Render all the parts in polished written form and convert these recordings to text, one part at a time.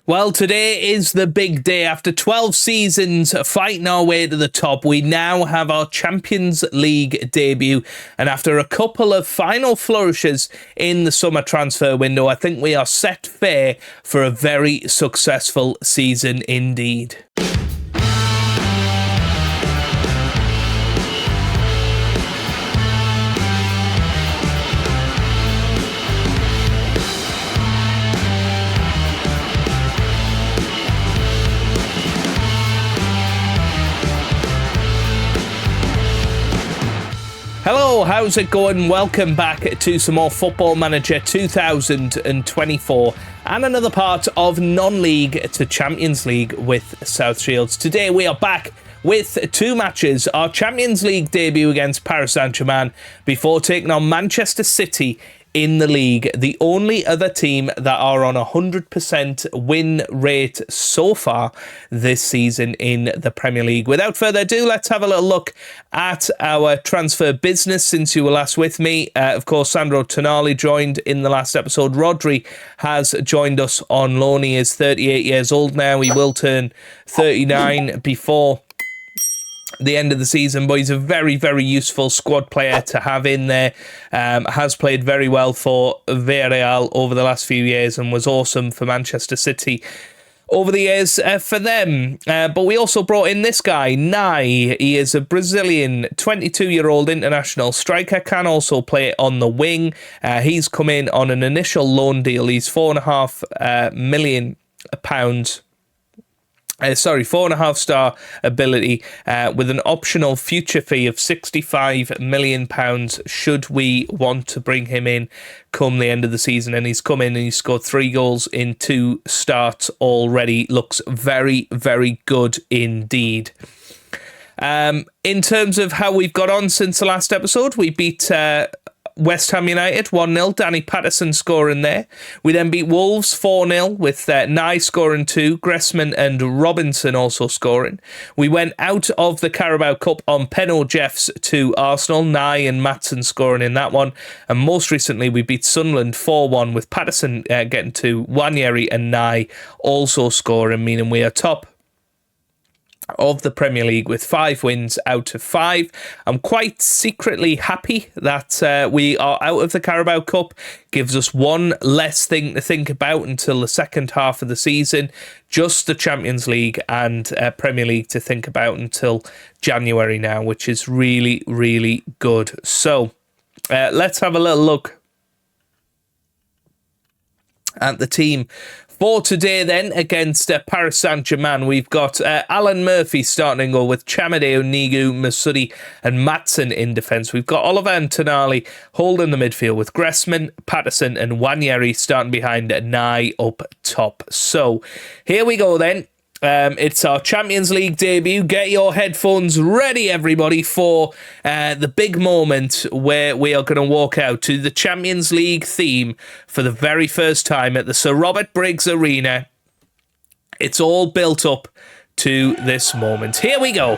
Well, today is the big day. After 12 seasons fighting our way to the top, we now have our Champions League debut. And after a couple of final flourishes in the summer transfer window, I think we are set fair for a very successful season indeed. Hello, how's it going? Welcome back to some more Football Manager 2024 and another part of non-league to Champions League with South Shields. Today we are back with two matches. Our Champions League debut against Paris Saint-Germain before taking on Manchester City in the league, the only other team that are on 100% win rate so far this season in the Premier League. Without further ado, let's have a little look at our transfer business since you were last with me. Of course, Sandro Tonali joined in the last episode. Rodri has joined us on loan. He is 38 years old now. He will turn 39 before the end of the season, but he's a very, very useful squad player to have in there. Has played very well for Villarreal over the last few years and was awesome for Manchester City over the years for them. But we also brought in this guy, Nai. He is a Brazilian 22-year-old international striker, can also play on the wing. He's come in on an initial loan deal. He's £4.5 million. 4.5 star ability with an optional future fee of £65 million should we want to bring him in come the end of the season. And he's come in and he's scored 3 goals in 2 starts already. Looks very, very good indeed. In terms of how we've got on since the last episode, we beat West Ham United 1-0, Danny Patterson scoring there. We then beat Wolves 4-0 with Nye scoring 2, Gressman and Robinson also scoring. We went out of the Carabao Cup on Jeffs to Arsenal, Nye and Maatsen scoring in that one. And most recently we beat Sunderland 4-1 with Patterson getting 2, Wanyeri and Nye also scoring, meaning we are top of the Premier League with 5 wins out of 5. I'm quite secretly happy that we are out of the Carabao Cup. Gives us one less thing to think about until the second half of the season. Just the Champions League and Premier League to think about until January now, which is really, really good. So let's have a little look at the team for today then against Paris Saint-Germain. We've got Alan Murphy starting goal with Chamade, Onigu, Masudi and Maatsen in defence. We've got Oliver and Tonali holding the midfield with Gressman, Patterson and Wanyeri starting behind Nye up top. So here we go then. It's our Champions League debut. Get your headphones ready, everybody, for the big moment where we are going to walk out to the Champions League theme for the very first time at the Sir Robert Briggs Arena. It's all built up to this moment. Here we go.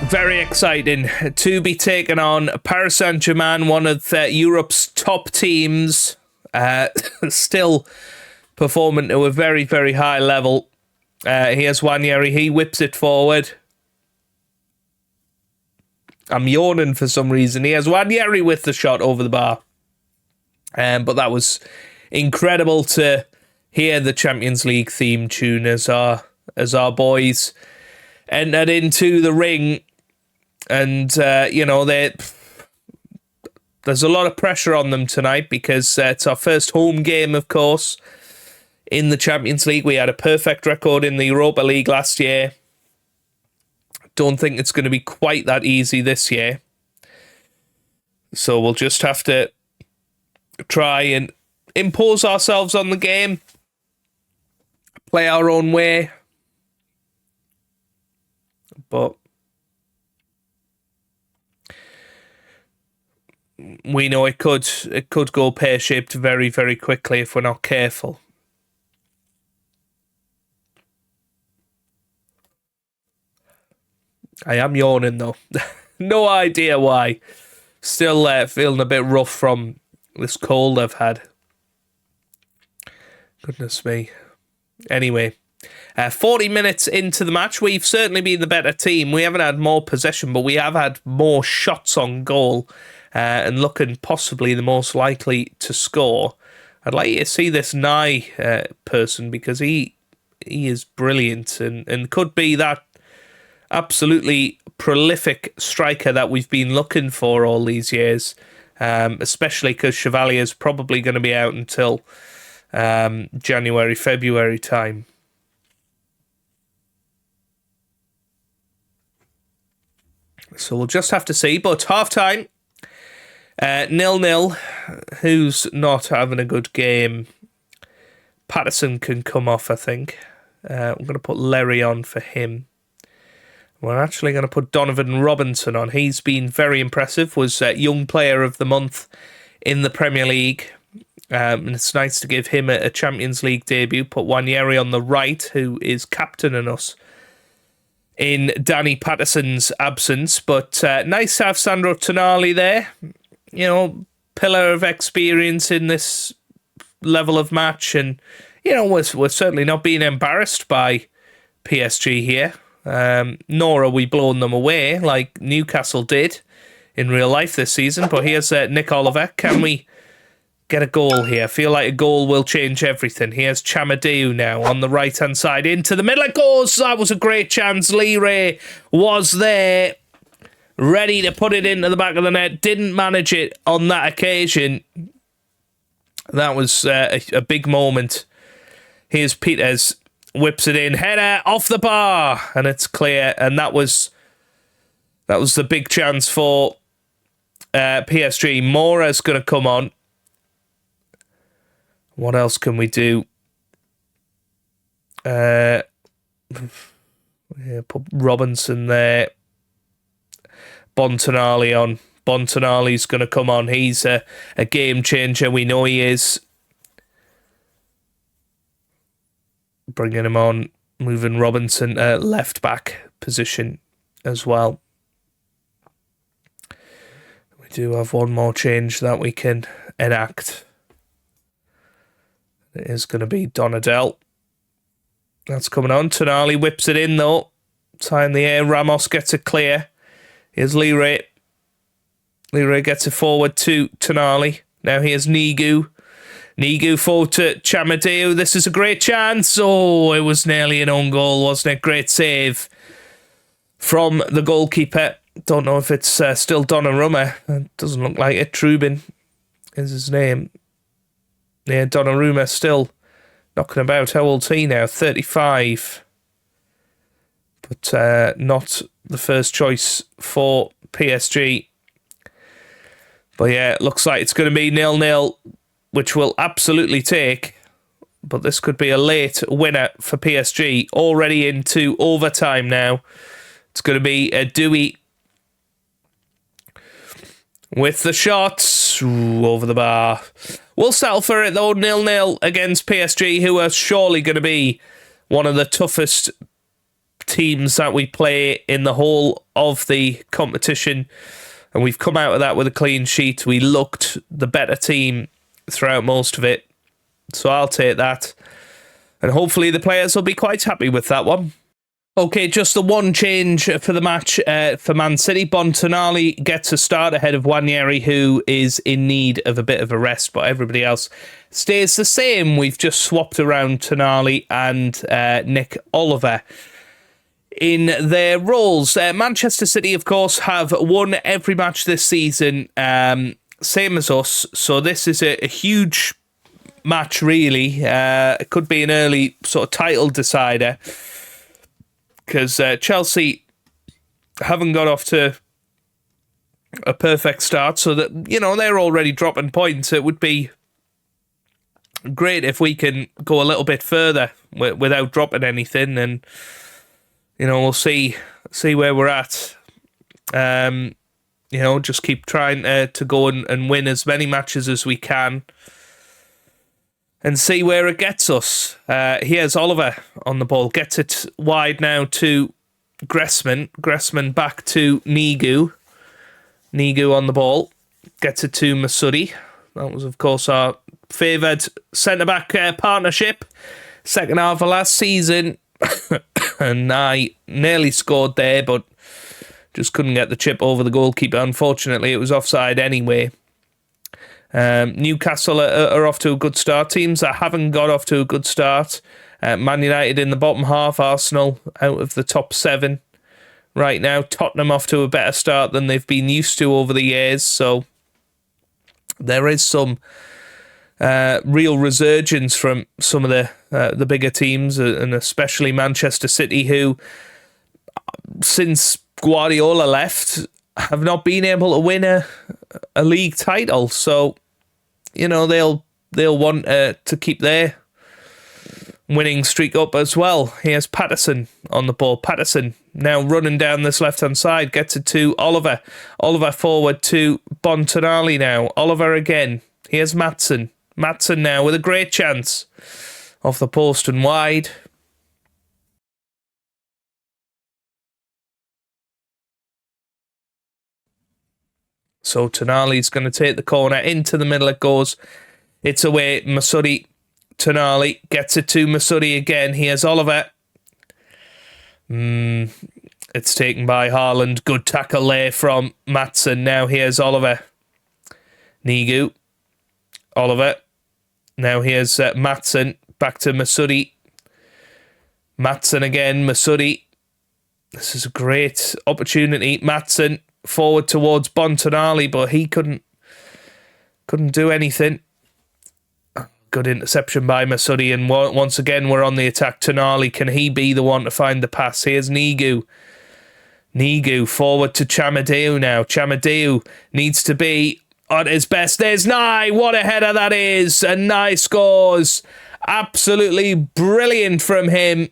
Very exciting to be taking on Paris Saint-Germain, one of Europe's top teams, still performing to a very, very high level. Here's Wanyeri, he whips it forward. I'm yawning for some reason. Here's Wanyeri with the shot over the bar. But that was incredible to hear the Champions League theme tune as our boys entered into the ring. And, there's a lot of pressure on them tonight because it's our first home game, of course, in the Champions League. We had a perfect record in the Europa League last year. Don't think it's going to be quite that easy this year. So we'll just have to try and impose ourselves on the game, play our own way. But we know it could go pear-shaped very, very quickly if we're not careful. I am yawning though. No idea why. Still feeling a bit rough from this cold I've had. Goodness me. Anyway, 40 minutes into the match, we've certainly been the better team. We haven't had more possession, but we have had more shots on goal and looking possibly the most likely to score. I'd like you to see this Nye person because he is brilliant and could be that absolutely prolific striker that we've been looking for all these years, especially because Chevalier's probably going to be out until January, February time. So we'll just have to see. But half-time, 0-0. Who's not having a good game? Patterson can come off, I think. I'm going to put Larry on for him. We're actually going to put Donovan Robinson on. He's been very impressive. Was Young Player of the Month in the Premier League. And it's nice to give him a Champions League debut. Put Wanyeri on the right, who is captaining us in Danny Patterson's absence. But nice to have Sandro Tonali there. You know, pillar of experience in this level of match. And, you know, we're certainly not being embarrassed by PSG here. Nor are we blowing them away like Newcastle did in real life this season. But here's Nick Oliver. Can we get a goal here? I feel like a goal will change everything. Here's Chamadeu now on the right-hand side. Into the middle it goes. That was a great chance. Lee was there, ready to put it into the back of the net. Didn't manage it on that occasion. That was a big moment. Here's Peters. Whips it in, header off the bar, and it's clear. And that was the big chance for PSG. Mora's going to come on. What else can we do? Put Robinson there. Bontonali on. Bontonali's going to come on. He's a game changer. We know he is. Bringing him on, moving Robinson left back position as well. We do have one more change that we can enact. It is going to be Donadell. That's coming on. Tonali whips it in though. Time in the air. Ramos gets it clear. Here's Leray. Leray gets it forward to Tonali. Now here's Nigu. Nigu forward to Chamadeu. This is a great chance. Oh, it was nearly an own goal, wasn't it? Great save from the goalkeeper. Don't know if it's still Donnarumma. It doesn't look like it. Trubin is his name. Yeah, Donnarumma still knocking about. How old's he now? 35. But not the first choice for PSG. But yeah, it looks like it's going to be 0-0. Which we'll absolutely take, but this could be a late winner for PSG. Already into overtime now. It's going to be a Dewey with the shots. Ooh, over the bar. We'll settle for it though, 0-0 against PSG, who are surely going to be one of the toughest teams that we play in the whole of the competition. And we've come out of that with a clean sheet. We looked the better team throughout most of it. So I'll take that. And hopefully the players will be quite happy with that one. Okay, just the one change for the match for Man City. Bontonali gets a start ahead of Wanyeri, who is in need of a bit of a rest, but everybody else stays the same. We've just swapped around Tonali and Nick Oliver in their roles. Manchester City, of course, have won every match this season, same as us, so this is a huge match, really. It could be an early sort of title decider, because Chelsea haven't got off to a perfect start so that, they're already dropping points. It would be great if we can go a little bit further without dropping anything, and we'll see where we're at. Just keep trying to go and win as many matches as we can and see where it gets us. Here's Oliver on the ball, gets it wide now to Gressman back to Nigu on the ball, gets it to Masudi. That was, of course, our favoured centre-back partnership. Second half of last season. And I nearly scored there, but just couldn't get the chip over the goalkeeper. Unfortunately, it was offside anyway. Newcastle are off to a good start. Teams that haven't got off to a good start. Man United in the bottom half. Arsenal out of the top 7 right now. Tottenham off to a better start than they've been used to over the years. So there is some real resurgence from some of the bigger teams, and especially Manchester City, who, since Guardiola left, have not been able to win a league title. So, they'll want to keep their winning streak up as well. Here's Patterson on the ball. Patterson now running down this left-hand side, gets it to Oliver. Oliver forward to Bontonali now. Oliver again. Here's Maatsen. Maatsen now with a great chance. Off the post and wide. So Tonali's going to take the corner. Into the middle it goes. It's away. Masudi. Tonali gets it to Masudi again. Here's Oliver. It's taken by Haaland. Good tackle there from Maatsen. Now here's Oliver. Nigu. Oliver. Now here's Maatsen. Back to Masudi. Maatsen again. Masudi. This is a great opportunity. Maatsen forward towards Bontonali, but he couldn't do anything. Good interception by Masudi, and once again we're on the attack. Tonali, can he be the one to find the pass? Here's Nigu. Nigu forward to Chamadeu now. Chamadeu needs to be at his best. There's Nye. What a header that is. And Nye scores. Absolutely brilliant from him.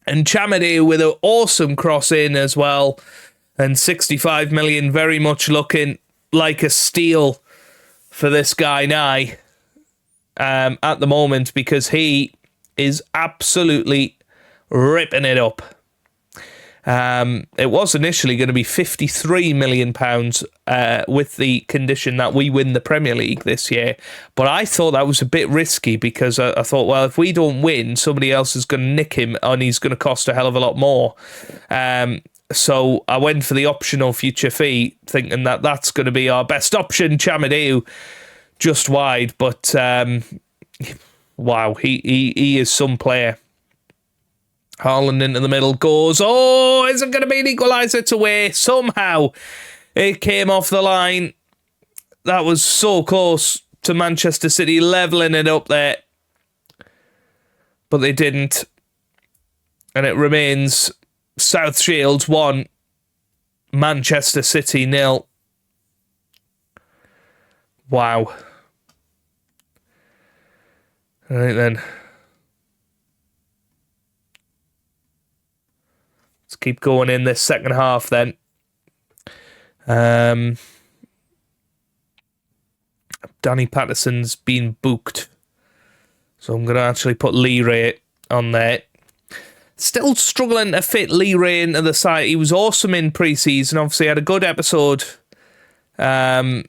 And Chamadeu with an awesome cross in as well. And 65 million very much looking like a steal for this guy Nye at the moment, because he is absolutely ripping it up. It was initially going to be £53 million with the condition that we win the Premier League this year. But I thought that was a bit risky, because I thought, well, if we don't win, somebody else is going to nick him and he's going to cost a hell of a lot more. So I went for the optional future fee, thinking that that's going to be our best option. Chamadeu just wide, but wow, he is some player. Haaland into the middle goes. Oh, is it going to be an equaliser? It's away. Somehow it came off the line. That was so close to Manchester City levelling it up there. But they didn't. And it remains South Shields 1, Manchester City 0. Wow. All right then. Let's keep going in this second half then. Danny Patterson's been booked. So I'm going to actually put Lee Ray on there. Still struggling to fit Lee Ray into the side. He was awesome in pre-season. Obviously had a good episode when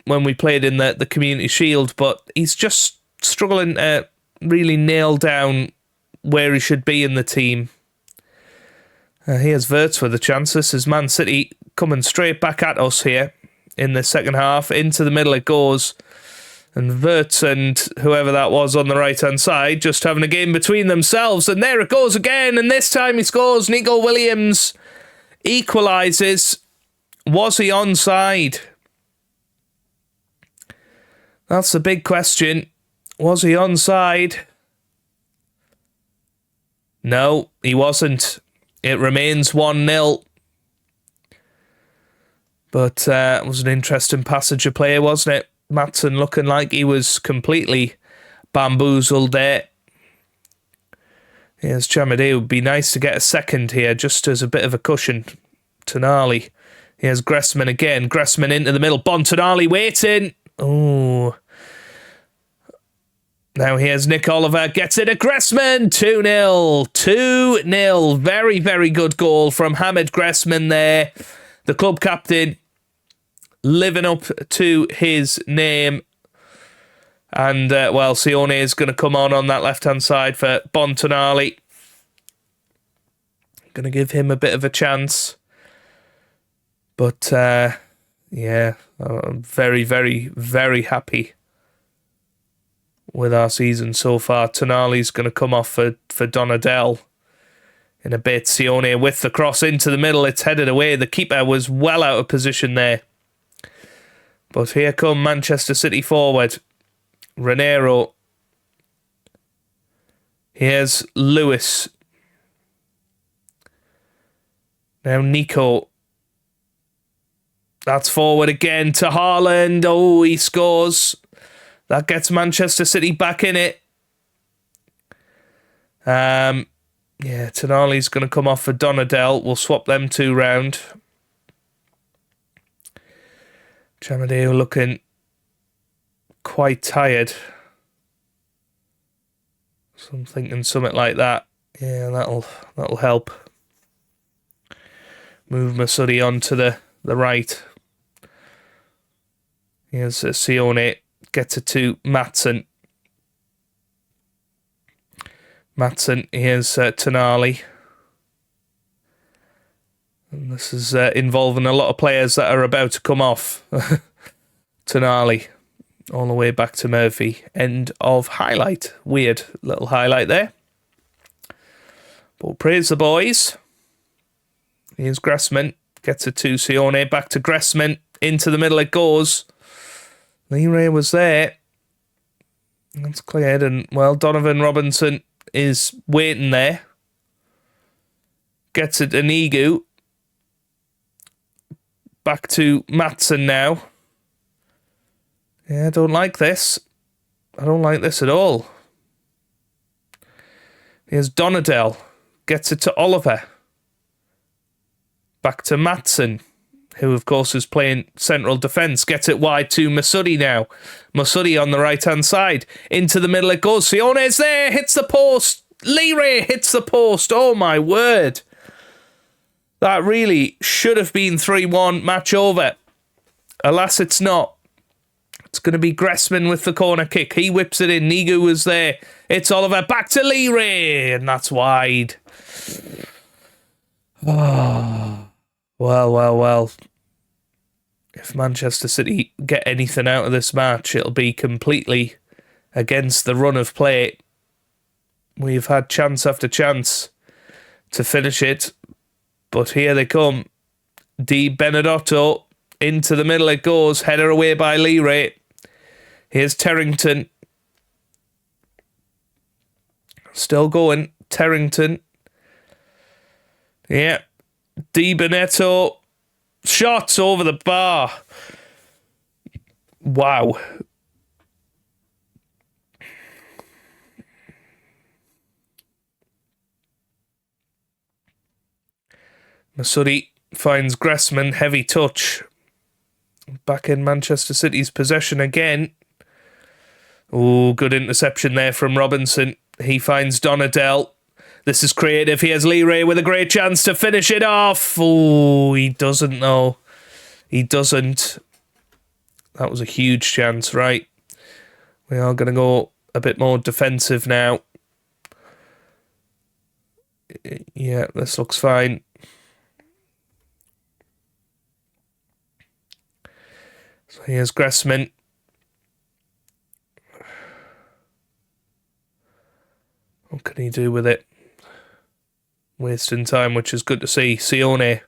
we played in the Community Shield, but he's just struggling to really nail down where he should be in the team. Here's Wirtz with the chance. This is Man City coming straight back at us here in the second half. Into the middle it goes. And Wirtz and whoever that was on the right-hand side just having a game between themselves. And there it goes again. And this time he scores. Nico Williams equalises. Was he onside? That's the big question. Was he onside? No, he wasn't. It remains 1-0. But it was an interesting passage of play, wasn't it? Maatsen looking like he was completely bamboozled there. Here's Chamade. It would be nice to get a second here, just as a bit of a cushion. Tonali. Here's Gressman again. Gressman into the middle. Tonali waiting. Oh. Now here's Nick Oliver. Gets it at Gressman. 2-0. 2-0. Very, very good goal from Hamid Gressman there. The club captain living up to his name. And, Sione is going to come on that left-hand side for Tonali. Going to give him a bit of a chance. But, I'm very, very, very happy with our season so far. Tonali's going to come off for Donadell in a bit. Sione with the cross into the middle. It's headed away. The keeper was well out of position there. But here come Manchester City forward. Raniero. Here's Lewis. Now Nico. That's forward again to Haaland. Oh, he scores. That gets Manchester City back in it. Tonali's going to come off for Donadell. We'll swap them two round. Chamadeo looking quite tired. So I'm thinking something like that. Yeah, that'll help. Move Masudi on to the right. Here's Sione. Gets it to Maatsen. Here's Tonali. And this is involving a lot of players that are about to come off. Tonali. All the way back to Murphy. End of highlight. Weird little highlight there. But praise the boys. Here's Gressman. Gets it to Sione. Back to Gressman. Into the middle it goes. Leray was there. That's cleared. And, Donovan Robinson is waiting there. Gets it to Nigu. Back to Maatsen now. Yeah, I don't like this. I don't like this at all. Here's Donadell. Gets it to Oliver. Back to Maatsen, who of course is playing central defence. Gets it wide to Masudi now. Masudi on the right-hand side. Into the middle it goes. Sione's there. Hits the post. Leray hits the post. Oh my word. That really should have been 3-1, match over. Alas, it's not. It's going to be Gressman with the corner kick. He whips it in. Nigu was there. It's Oliver. Back to Leray. And that's wide. Oh. Well. If Manchester City get anything out of this match, it'll be completely against the run of play. We've had chance after chance to finish it. But here they come. Di Benedetto. Into the middle it goes. Header away by Leray. Here's Terrington. Still going. Terrington. Yeah. Di Benedetto. Shots over the bar. Wow. Masudi finds Gressman. Heavy touch. Back in Manchester City's possession again. Oh, good interception there from Robinson. He finds Donadell. This is creative. He has Leray with a great chance to finish it off. Oh, he doesn't though. He doesn't. That was a huge chance, right? We are going to go a bit more defensive now. Yeah, this looks fine. So here's Gressman. What can he do with it? Wasting time, which is good to see. Sione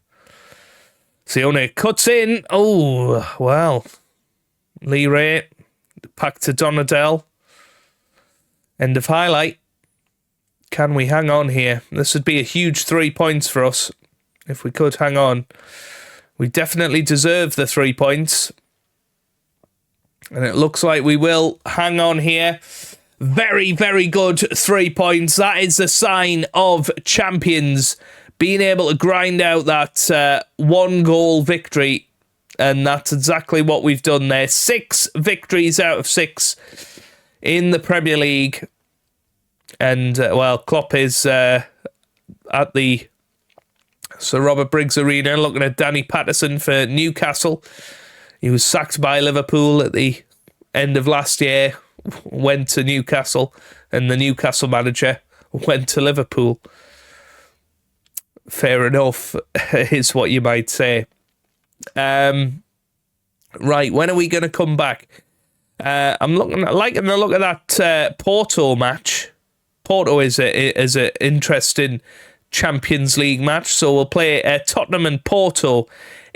cuts in. Oh, wow. Leray. Back to Donadell. End of highlight. Can we hang on here? This would be a huge 3 points for us if we could hang on. We definitely deserve the 3 points. And it looks like we will hang on here. Very, very good 3 points. That is a sign of champions being able to grind out that 1-goal victory. And that's exactly what we've done there. 6 victories out of 6 in the Premier League. And, Klopp is at the Sir Robert Briggs Arena looking at Danny Patterson for Newcastle. He was sacked by Liverpool at the end of last year, went to Newcastle, and the Newcastle manager went to Liverpool. Fair enough, is what you might say. Right, when are we going to come back? I'm liking the look of that Porto match. Porto is an interesting Champions League match, so we'll play Tottenham and Porto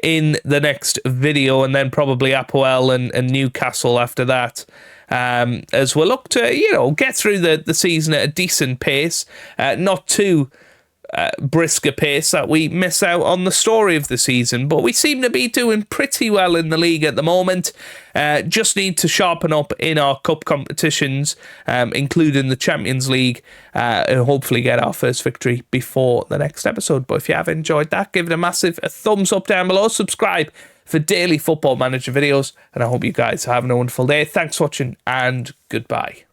in the next video, and then probably Apoel and Newcastle after that. As we'll look to, get through the season at a decent pace, not too brisk a pace that we miss out on the story of the season, but we seem to be doing pretty well in the league at the moment. Just need to sharpen up in our cup competitions, including the Champions League, and hopefully get our first victory before the next episode. But if you have enjoyed that, give it a massive thumbs up down below, subscribe for daily Football Manager videos, and I hope you guys are having a wonderful day. Thanks for watching, and goodbye.